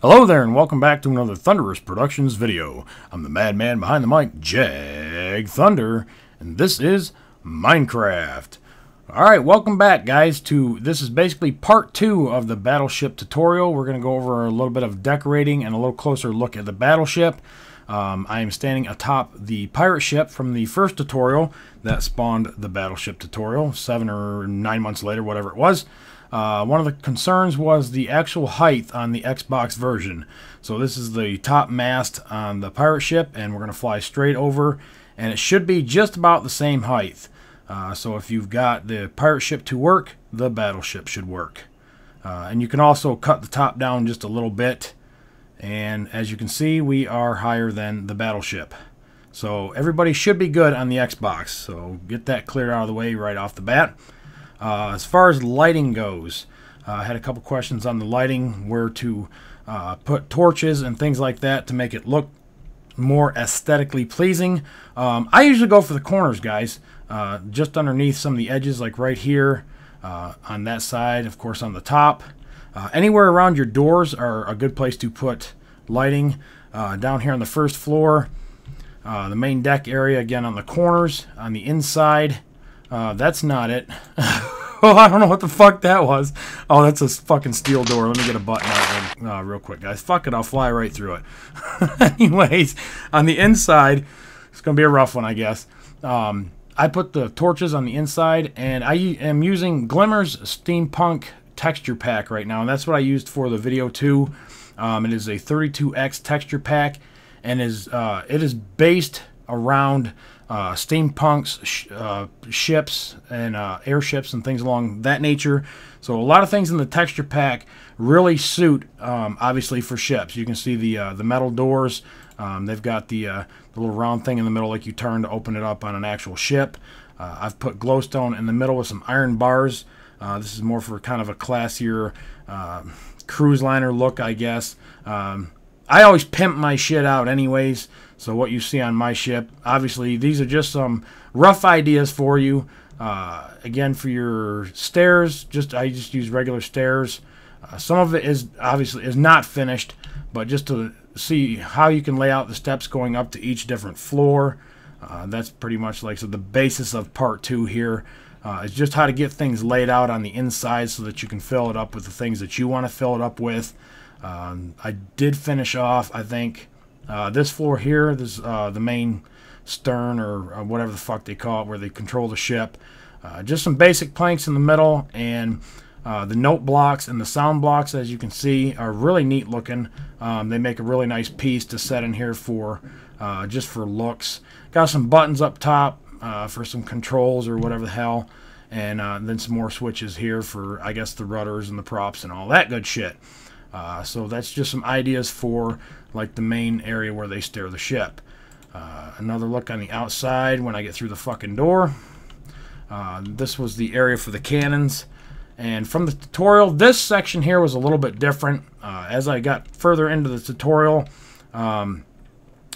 Hello there, and welcome back to another Thunderous Productions video. I'm the madman behind the mic, Jag Thunder, and this is Minecraft. Alright, welcome back, guys, this is basically part 2 of the Battleship tutorial. We're going to go over a little bit of decorating and a little closer look at the Battleship. I am standing atop the pirate ship from the first tutorial that spawned the Battleship tutorial, 7 or 9 months later, whatever it was. One of the concerns was the actual height on the Xbox version. So this is the top mast on the pirate ship, and we're going to fly straight over, and it should be just about the same height. So if you've got the pirate ship to work, the Battleship should work. And you can also cut the top down just a little bit, and as you can see, we are higher than the Battleship. So everybody should be good on the Xbox, so get that cleared out of the way right off the bat. As far as lighting goes, I had a couple questions on the lighting, where to put torches and things like that to make it look more aesthetically pleasing. I usually go for the corners, guys, just underneath some of the edges, like right here, on that side, of course on the top. Anywhere around your doors are a good place to put lighting. Down here on the first floor, the main deck area, again on the corners, on the inside. That's not it. Oh, I don't know what the fuck that was. Oh, that's a fucking steel door. Let me get a button out real quick, guys. Fuck it, I'll fly right through it. Anyways, on the inside, it's going to be a rough one, I guess. I put the torches on the inside, and I am using Glimmer's Steampunk Texturepack right now, and that's what I used for the video too. It is a 32X texture pack, and it is based around steampunks, ships and airships and things along that nature. So a lot of things in the texture pack really suit, obviously, for ships. You can see the metal doors. They've got the little round thing in the middle, like you turn to open it up on an actual ship. I've put glowstone in the middle with some iron bars. This is more for kind of a classier cruise liner look, I guess. I always pimp my shit out anyways, so what you see on my ship, obviously these are just some rough ideas for you. Again, for your stairs, I just use regular stairs. Some of it is obviously not finished, but just to see how you can lay out the steps going up to each different floor. That's pretty much like the basis of part 2 here. It's just how to get things laid out on the inside so that you can fill it up with the things that you want to fill it up with. I did finish off, I think, this floor here. This is the main stern, or whatever the fuck they call it, where they control the ship. Just some basic planks in the middle, and the note blocks and the sound blocks, as you can see, are really neat looking. They make a really nice piece to set in here for just for looks. Got some buttons up top for some controls or whatever the hell, and then some more switches here for, I guess, the rudders and the props and all that good shit. So that's just some ideas for like the main area where they steer the ship. Another look on the outside when I get through the fucking door. This was the area for the cannons. And from the tutorial, this section here was a little bit different. As I got further into the tutorial, I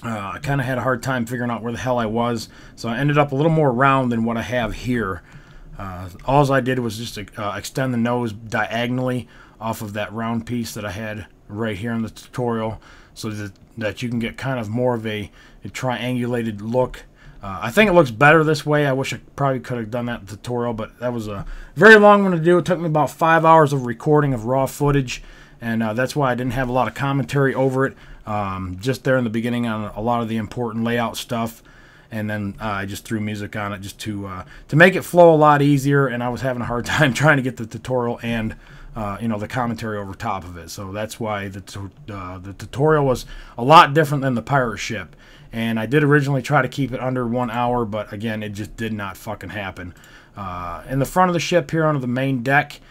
kind of had a hard time figuring out where the hell I was. So I ended up a little more round than what I have here. All I did was just extend the nose diagonally off of that round piece that I had right here in the tutorial, so that you can get kind of more of a triangulated look. I think it looks better this way. I wish I probably could have done that in the tutorial, but that was a very long one to do. It took me about 5 hours of recording of raw footage, and that's why I didn't have a lot of commentary over it. Just there in the beginning on a lot of the important layout stuff, and then I just threw music on it just to make it flow a lot easier, and I was having a hard time trying to get the tutorial and the commentary over top of it. So that's why the tutorial was a lot different than the pirate ship. And I did originally try to keep it under 1 hour, but again, it just did not fucking happen. In the front of the ship here, under the main deck,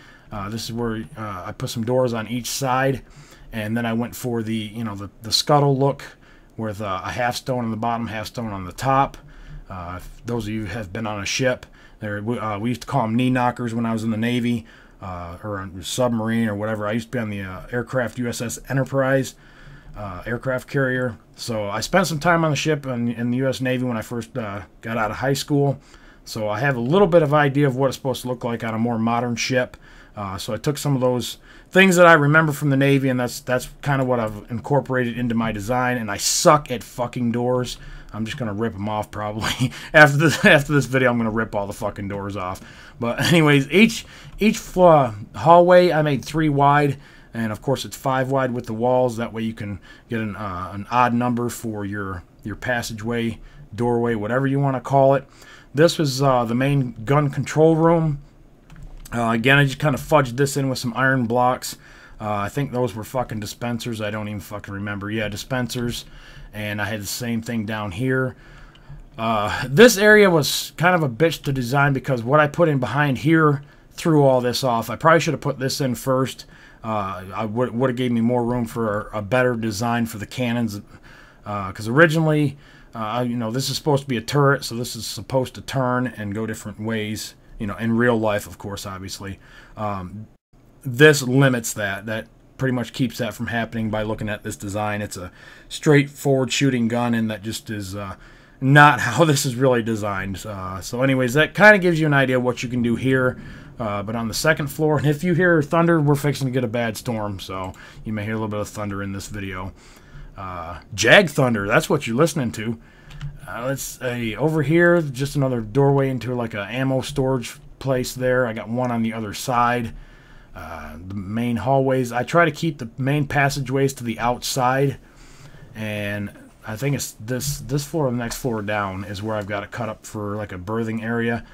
this is where I put some doors on each side, and then I went for the the scuttle look with a half stone on the bottom, half stone on the top. If those of you who have been on a ship, we used to call them knee knockers when I was in the Navy. Or a submarine or whatever. I used to be on the aircraft USS Enterprise aircraft carrier. So I spent some time on the ship in the U.S. Navy when I first got out of high school. So I have a little bit of idea of what it's supposed to look like on a more modern ship. So I took some of those things that I remember from the Navy, and that's kind of what I've incorporated into my design. And I suck at fucking doors. I'm just gonna rip them off probably after this video. I'm gonna rip all the fucking doors off. But anyways, each hallway I made 3 wide, and of course it's 5 wide with the walls. That way you can get an odd number for your passageway, doorway, whatever you want to call it. This was the main gun control room. Again, I just kind of fudged this in with some iron blocks. I think those were fucking dispensers. I don't even fucking remember. Yeah, dispensers. And I had the same thing down here. This area was kind of a bitch to design because what I put in behind here threw all this off. I probably should have put this in first. I would have gave me more room for a better design for the cannons. Because originally, you know, this is supposed to be a turret, so this is supposed to turn and go different ways. You know, in real life, of course, obviously. This limits that. That pretty much keeps that from happening by looking at this design. It's a straightforward shooting gun, and that just is not how this is really designed. So anyways, that kind of gives you an idea of what you can do here. But on the second floor, and if you hear thunder, we're fixing to get a bad storm, so you may hear a little bit of thunder in this video. Jag thunder, that's what you're listening to. Let's see, over here, just another doorway into like a ammo storage place there. I got one on the other side. The main hallways, I try to keep the main passageways to the outside, and I think it's this floor or the next floor down is where I've got it cut up for like a berthing area.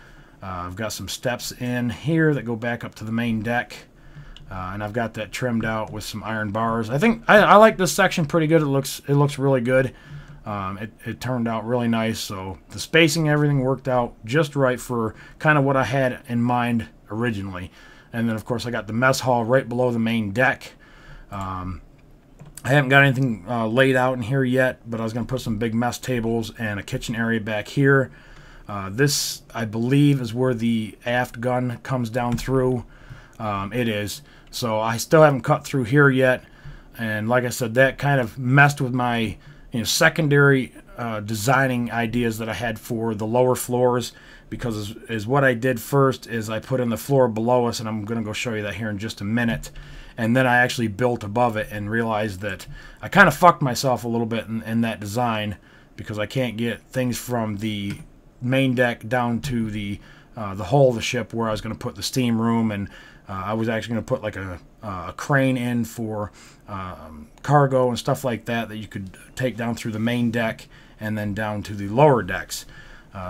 I've got some steps in here that go back up to the main deck, and I've got that trimmed out with some iron bars. I think I like this section pretty good. It looks really good. It turned out really nice, so the spacing and everything worked out just right for kind of what I had in mind originally. And then, of course, I got the mess hall right below the main deck. I haven't got anything laid out in here yet, but I was going to put some big mess tables and a kitchen area back here. This, I believe, is where the aft gun comes down through. It is. So I still haven't cut through here yet. And like I said, that kind of messed with my secondary designing ideas that I had for the lower floors, because is what I did first is I put in the floor below us, and I'm going to go show you that here in just a minute. And then I actually built above it and realized that I kind of fucked myself a little bit in that design, because I can't get things from the main deck down to the hull of the ship where I was going to put the steam room, and I was actually going to put like a crane in for cargo and stuff like that you could take down through the main deck and then down to the lower decks.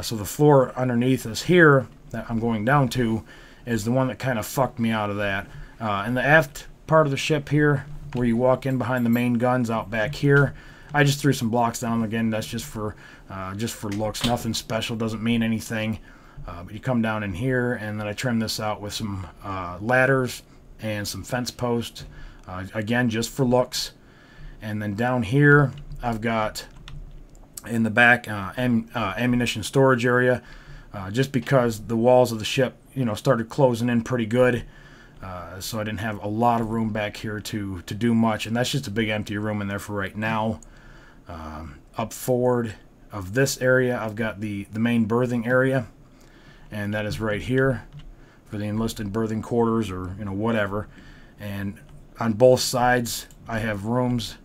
So the floor underneath us here that I'm going down to is the one that kind of fucked me out of that. And the aft part of the ship here, where you walk in behind the main guns out back here, I just threw some blocks down. Again, that's just for looks, nothing special, doesn't mean anything. But you come down in here, and then I trim this out with some ladders and some fence posts. Again, just for looks. And then down here, I've got in the back ammunition storage area, just because the walls of the ship, started closing in pretty good. So I didn't have a lot of room back here to do much, and that's just a big empty room in there for right now. Up forward of this area, I've got the main berthing area, and that is right here for the enlisted berthing quarters, or whatever. And on both sides, I have rooms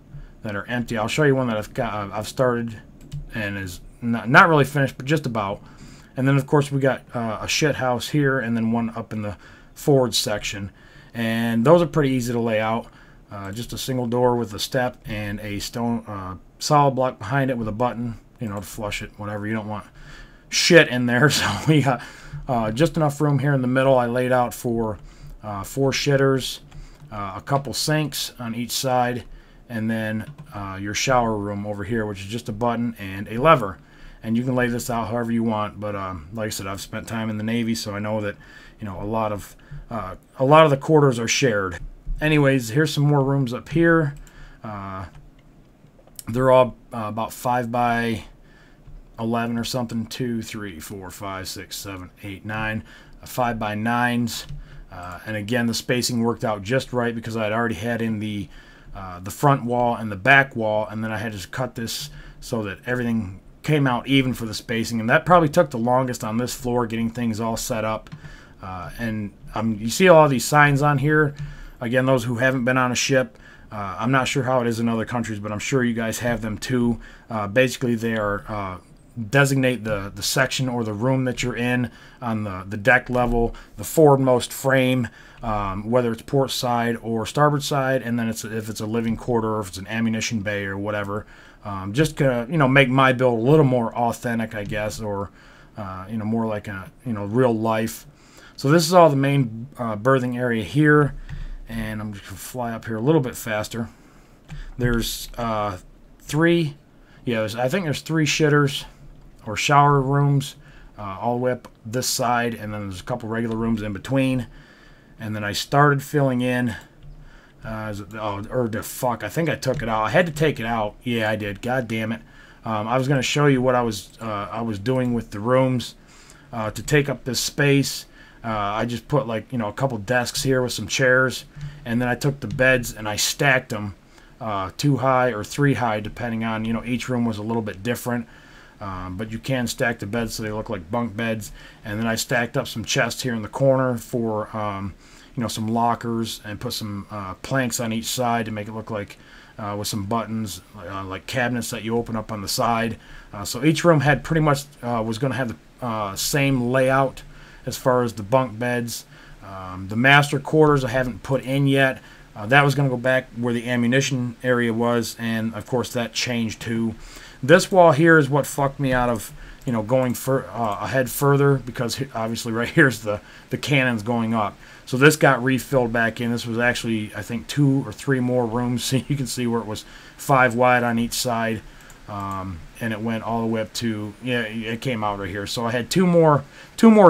that are empty. I'll show you one that I've started and is not really finished, but just about. And then of course we got a shit house here, and then one up in the forward section, and those are pretty easy to lay out. Just a single door with a step and a stone solid block behind it with a button, to flush it, whatever. You don't want shit in there. So we got just enough room here in the middle. I laid out for 4 shitters, a couple sinks on each side, and then your shower room over here, which is just a button and a lever. And you can lay this out however you want, but like I said, I've spent time in the Navy, so I know that a lot of the quarters are shared. Anyways, here's some more rooms up here. They're all about 5 by 11 or something. 2, 3, 4, 5, 6, 7, 8, 9. 5 by 9s. And again, the spacing worked out just right because I had already had in the front wall and the back wall, and then I had to cut this so that everything came out even for the spacing. And that probably took the longest on this floor, getting things all set up. And you see all these signs on here. Again, those who haven't been on a ship, I'm not sure how it is in other countries, but I'm sure you guys have them too. Basically, they are designate the section or the room that you're in on the deck level, the forwardmost frame, whether it's port side or starboard side, and then if it's a living quarter or if it's an ammunition bay or whatever. Just to make my build a little more authentic, I guess, or more like a real life. So this is all the main berthing area here, and I'm just gonna fly up here a little bit faster. There's three, I think there's 3 shitters or shower rooms all the way up this side, and then there's a couple regular rooms in between. And then I started filling in. I think I took it out. I had to take it out. Yeah, I did. God damn it. I was going to show you what I was doing with the rooms to take up this space. I just put like a couple desks here with some chairs, and then I took the beds and I stacked them 2 high or 3 high, depending on each room was a little bit different. But you can stack the beds so they look like bunk beds. And then I stacked up some chests here in the corner for some lockers, and put some planks on each side to make it look like with some buttons, like cabinets that you open up on the side. So each room had pretty much was going to have the same layout as far as the bunk beds. The master quarters I haven't put in yet. That was going to go back where the ammunition area was, and of course that changed too. This wall here is what fucked me out of going ahead further, because obviously right here's the cannons going up. So this got refilled back in. This was actually, I think, 2 or 3 more rooms. So you can see where it was 5 wide on each side, and it went all the way up to, it came out right here. So I had two more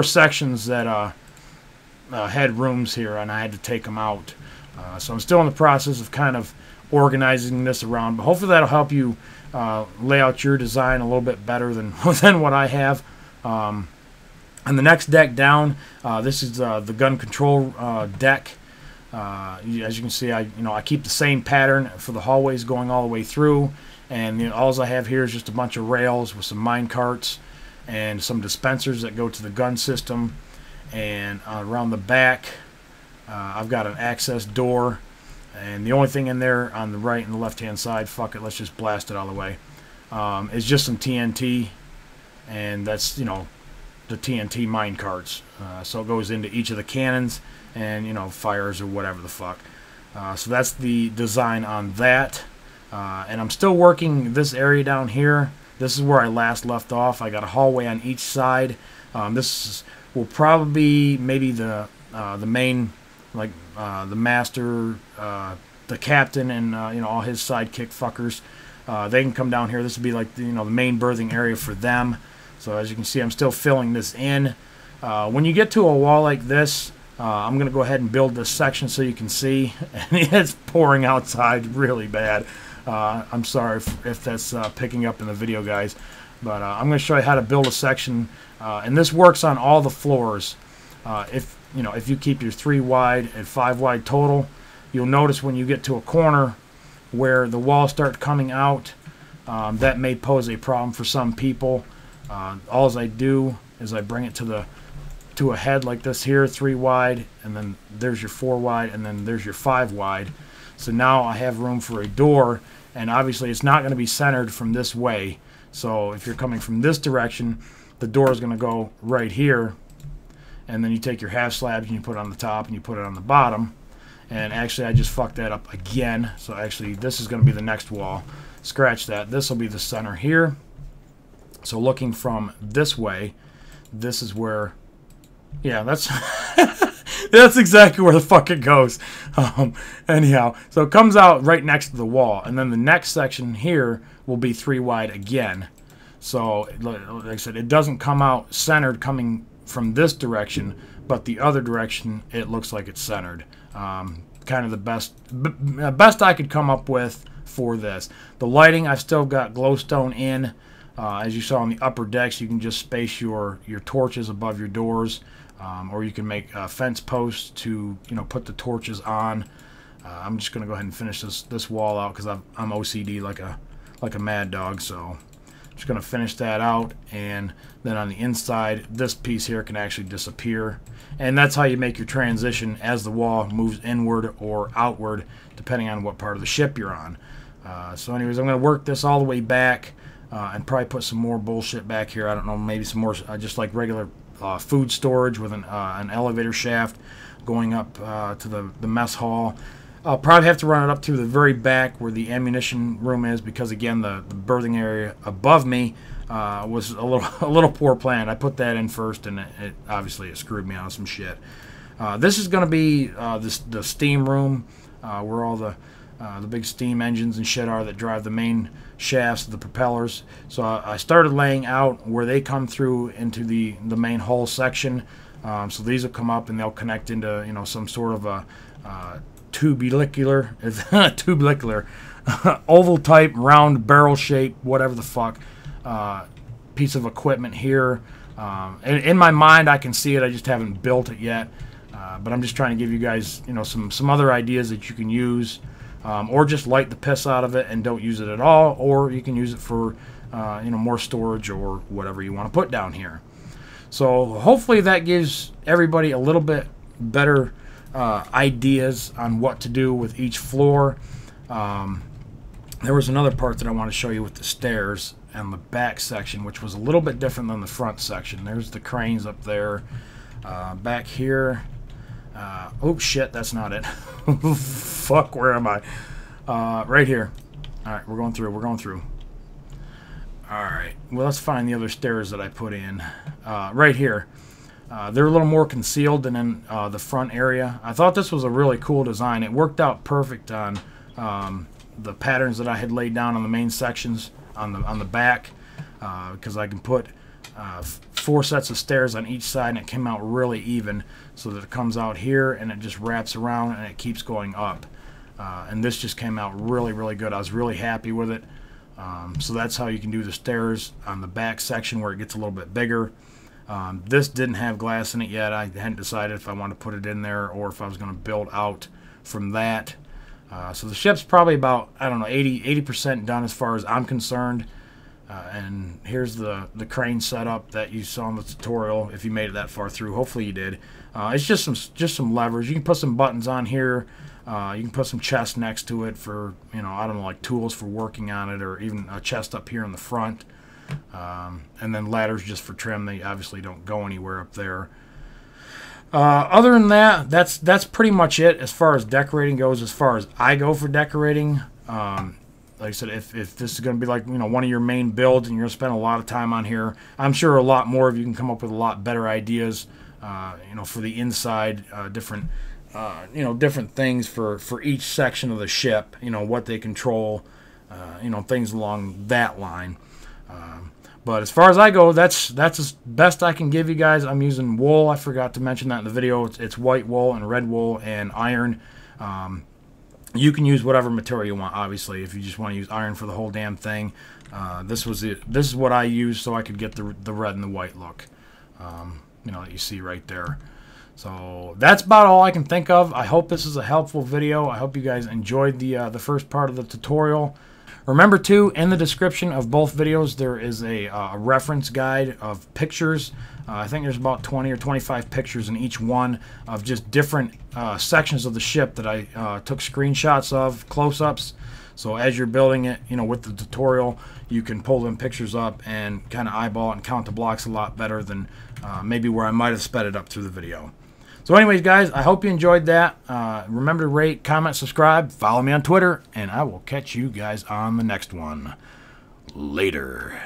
sections that had rooms here, and I had to take them out. So I'm still in the process of kind of organizing this around, but hopefully that'll help you lay out your design a little bit better than what I have. And the next deck down, this is the gun control deck. As you can see, I keep the same pattern for the hallways going all the way through, and all I have here is just a bunch of rails with some mine carts and some dispensers that go to the gun system. And around the back, I've got an access door, and the only thing in there on the right and the left hand side, fuck it, let's just blast it all the way, is just some TNT, and that's the TNT mine carts. So it goes into each of the cannons and fires or whatever the fuck. So that's the design on that. And I'm still working this area down here. This is where I last left off. I got a hallway on each side. Will probably be maybe the main, like the master, the captain, and all his sidekick fuckers. They can come down here. This would be like the main berthing area for them. So as you can see, I'm still filling this in. When you get to a wall like this, I'm going to go ahead and build this section so you can see. And it's pouring outside really bad. I'm sorry if that's picking up in the video, guys. But I'm going to show you how to build a section. And this works on all the floors. If you keep your 3 wide and 5 wide total, you'll notice when you get to a corner where the walls start coming out, that may pose a problem for some people. All I do is I bring it to a head like this here, 3 wide, and then there's your 4 wide, and then there's your 5 wide. So now I have room for a door, and obviously it's not going to be centered from this way. So if you're coming from this direction, the door is going to go right here, and then you take your half slabs and you put it on the top and you put it on the bottom. And actually I just fucked that up again. So actually this is going to be the next wall. Scratch that. This will be the center here. So looking from this way, this is where, that's that's exactly where the fuck it goes. Anyhow, so it comes out right next to the wall, and then the next section here will be 3 wide again. So like I said, it doesn't come out centered coming from this direction, but the other direction it looks like it's centered. Kind of the best I could come up with for this. The lighting, I've still got glowstone in. As you saw on the upper decks, you can just space your torches above your doors, or you can make fence posts to put the torches on. I'm just gonna go ahead and finish this wall out because I'm OCD like a mad dog. So Just going to finish that out, and then on the inside, this piece here can actually disappear. And that's how you make your transition as the wall moves inward or outward, depending on what part of the ship you're on. So anyways, I'm going to work this all the way back and probably put some more bullshit back here. I don't know, maybe some more just like regular food storage with an elevator shaft going up to the mess hall. I'll probably have to run it up through the very back where the ammunition room is, because again the berthing area above me was a little poor plan. I put that in first, and it obviously screwed me out of some shit. This is going to be the steam room where all the big steam engines and shit are that drive the main shafts, the propellers. So I started laying out where they come through into the main hull section. So these will come up and they'll connect into, you know, some sort of a tubular oval type, round barrel shape, whatever the fuck, piece of equipment here. In my mind, I can see it. I just haven't built it yet. But I'm just trying to give you guys, you know, some other ideas that you can use. Or just light the piss out of it and don't use it at all, or you can use it for you know, more storage or whatever you want to put down here. So hopefully that gives everybody a little bit better ideas on what to do with each floor. There was another part that I want to show you with the stairs and the back section, which was a little bit different than the front section. There's the cranes up there. Back here, oh shit, that's not it. Fuck, where am I? Right here. Alright, we're going through. Alright, well, let's find the other stairs that I put in. Right here. They're a little more concealed than in the front area. I thought this was a really cool design. It worked out perfect on the patterns that I had laid down on the main sections on the back, because I can put 4 sets of stairs on each side, and it came out really even, so that it comes out here and it just wraps around and it keeps going up. And this just came out really, really good. I was really happy with it. So that's how you can do the stairs on the back section where it gets a little bit bigger. This didn't have glass in it yet. I hadn't decided if I wanted to put it in there or if I was going to build out from that. So the ship's probably about, I don't know, 80% done as far as I'm concerned. And here's the crane setup that you saw in the tutorial, if you made it that far through. Hopefully you did. It's just some levers. You can put some buttons on here. You can put some chests next to it for, you know, I don't know, like tools for working on it, or even a chest up here in the front. And then ladders just for trim. They obviously don't go anywhere up there. Other than that, that's pretty much it as far as decorating goes, as far as I go for decorating. Like I said, if this is going to be like, you know, one of your main builds and you're going to spend a lot of time on here, I'm sure a lot more of you can come up with a lot better ideas, you know, for the inside, different things for each section of the ship, you know, what they control, you know, things along that line. But as far as I go, that's as best I can give you guys. I'm using wool. I forgot to mention that in the video. It's white wool and red wool and iron. You can use whatever material you want, obviously. If you just want to use iron for the whole damn thing, this is what I used so I could get the red and the white look, you know, that you see right there. So that's about all I can think of. I hope this is a helpful video. I hope you guys enjoyed the first part of the tutorial. Remember too, in the description of both videos there is a reference guide of pictures. I think there's about 20 or 25 pictures in each one of just different sections of the ship that I took screenshots of, close-ups. So as you're building it, you know, with the tutorial, you can pull them pictures up and kind of eyeball it and count the blocks a lot better than maybe where I might have sped it up through the video. So anyways, guys, I hope you enjoyed that. Remember to rate, comment, subscribe, follow me on Twitter, and I will catch you guys on the next one. Later.